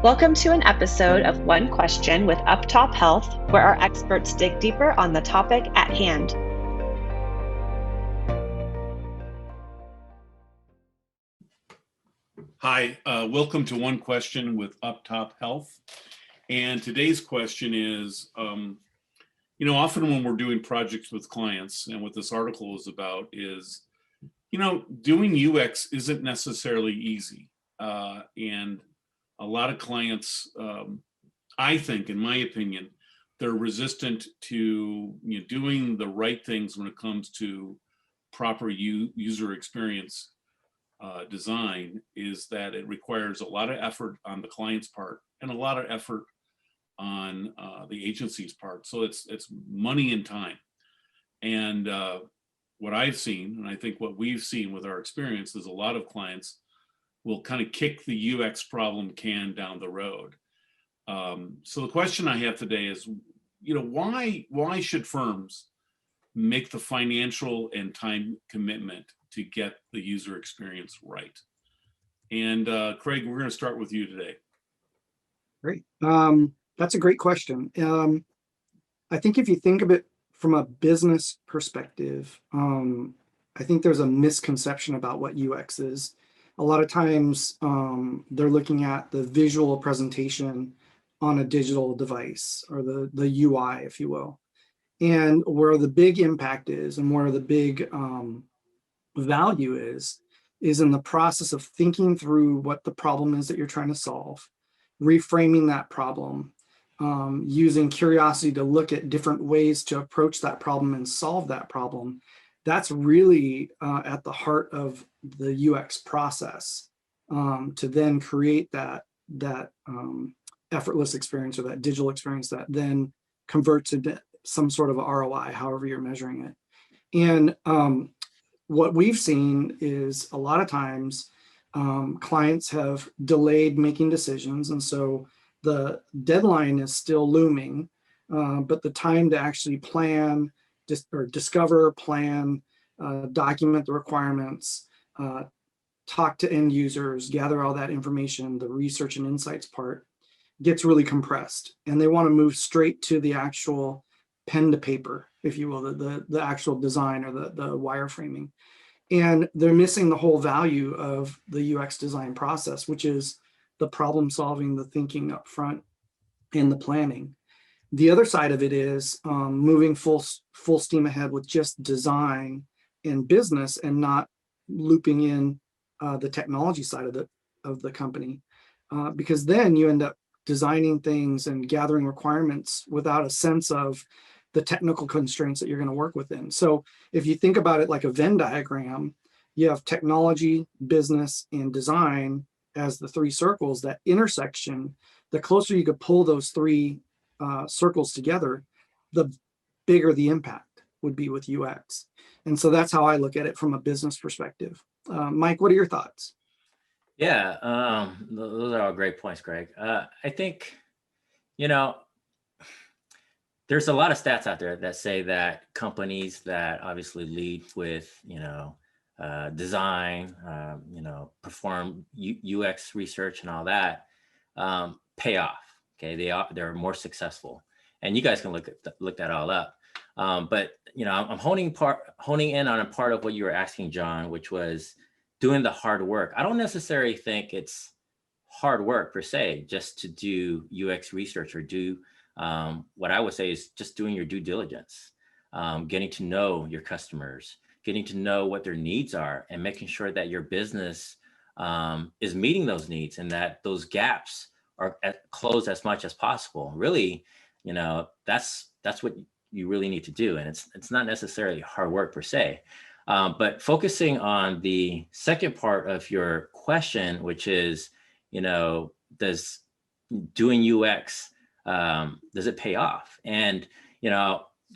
Welcome to an episode of One Question with Uptop Health, where our experts dig deeper on the topic at hand. Hi, welcome to One Question with Uptop Health. And today's question is, often when we're doing projects with clients, and what this article is about is, doing UX isn't necessarily easy. And a lot of clients, I think, in my opinion, they're resistant to doing the right things when it comes to proper user experience design, is that it requires a lot of effort on the client's part and a lot of effort on the agency's part. So it's money and time. And what I've seen, and I think what we've seen with our experience, is a lot of clients will kind of kick the UX problem can down the road. So the question I have today is, why should firms make the financial and time commitment to get the user experience right? And Craig, we're going to start with you today. Great. That's a great question. I think if you think of it from a business perspective, I think there's a misconception about what UX is. A lot of times they're looking at the visual presentation on a digital device, or the UI, if you will. And where the big impact is, and where the big value is in the process of thinking through what the problem is that you're trying to solve, reframing that problem, using curiosity to look at different ways to approach that problem and solve that problem. That's really at the heart of the UX process, to then create that effortless experience, or that digital experience that then converts into some sort of ROI, however you're measuring it. And what we've seen is a lot of times clients have delayed making decisions, and so the deadline is still looming, but the time to actually plan, discover, plan, document the requirements, talk to end users, gather all that information, the research and insights part gets really compressed, and they want to move straight to the actual pen to paper, if you will, the actual design, or the wireframing. And they're missing the whole value of the UX design process, which is the problem solving, the thinking up front, and the planning. The other side of it is moving full steam ahead with just design and business, and not looping in the technology side of the company, because then you end up designing things and gathering requirements without a sense of the technical constraints that you're going to work within. So if you think about it like a Venn diagram, you have technology, business, and design as the three circles. That intersection, the closer you could pull those three circles together, the bigger the impact would be with UX. And so that's how I look at it from a business perspective. Mike, what are your thoughts? Yeah, those are all great points, Greg. I think, there's a lot of stats out there that say that companies that obviously lead with, design, perform UX research and all that, pay off. Okay, they're more successful, and you guys can look that all up. But I'm honing in on a part of what you were asking, John, which was doing the hard work. I don't necessarily think it's hard work per se, just to do UX research, or do what I would say is just doing your due diligence, getting to know your customers, getting to know what their needs are, and making sure that your business is meeting those needs, and that those gaps are closed as much as possible. Really, that's what you really need to do. And it's not necessarily hard work per se. But focusing on the second part of your question, which is, does doing UX, does it pay off? And,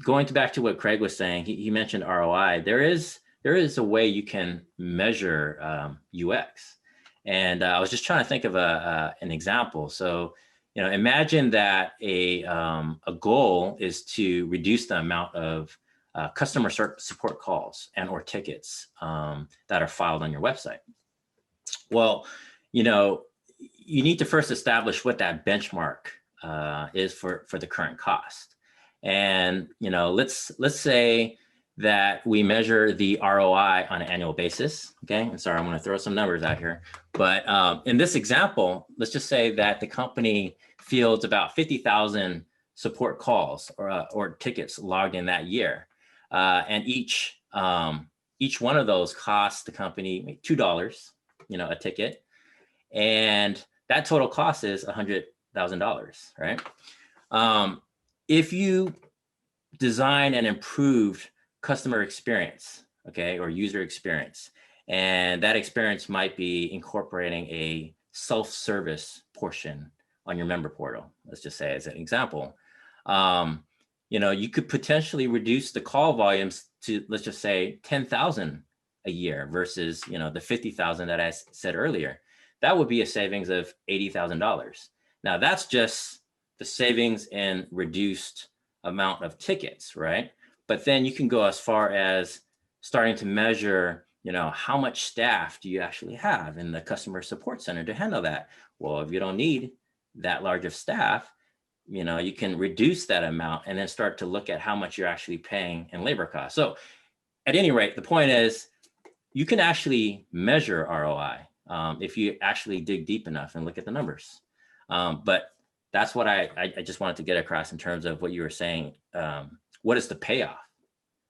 going back to what Craig was saying, he mentioned ROI. There is a way you can measure UX. And I was just trying to think of an example. So, imagine that a goal is to reduce the amount of customer support calls and or tickets that are filed on your website. Well, you need to first establish what that benchmark is for the current cost. And, you know, let's say that we measure the ROI on an annual basis. Okay. And sorry, I'm going to throw some numbers out here. But in this example, let's just say that the company fields about 50,000 support calls or tickets logged in that year. And each one of those costs the company $2, you know, a ticket. And that total cost is $100,000, right? If you design an improved customer experience, okay, or user experience, and that experience might be incorporating a self-service portion on your member portal, let's just say as an example, you know, you could potentially reduce the call volumes to, let's just say 10,000 a year versus, you know, the 50,000 that I said earlier. That would be a savings of $80,000. Now that's just the savings in reduced amount of tickets, right? But then you can go as far as starting to measure, you know, how much staff do you actually have in the customer support center to handle that? Well, if you don't need that large of staff, you know, you can reduce that amount and then start to look at how much you're actually paying in labor costs. So at any rate, the point is you can actually measure ROI if you actually dig deep enough and look at the numbers. But that's what I just wanted to get across in terms of what you were saying. What is the payoff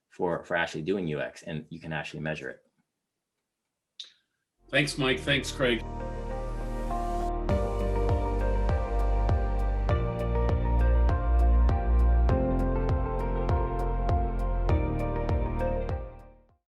for actually doing UX, and you can actually measure it. Thanks, Mike. Thanks, Craig.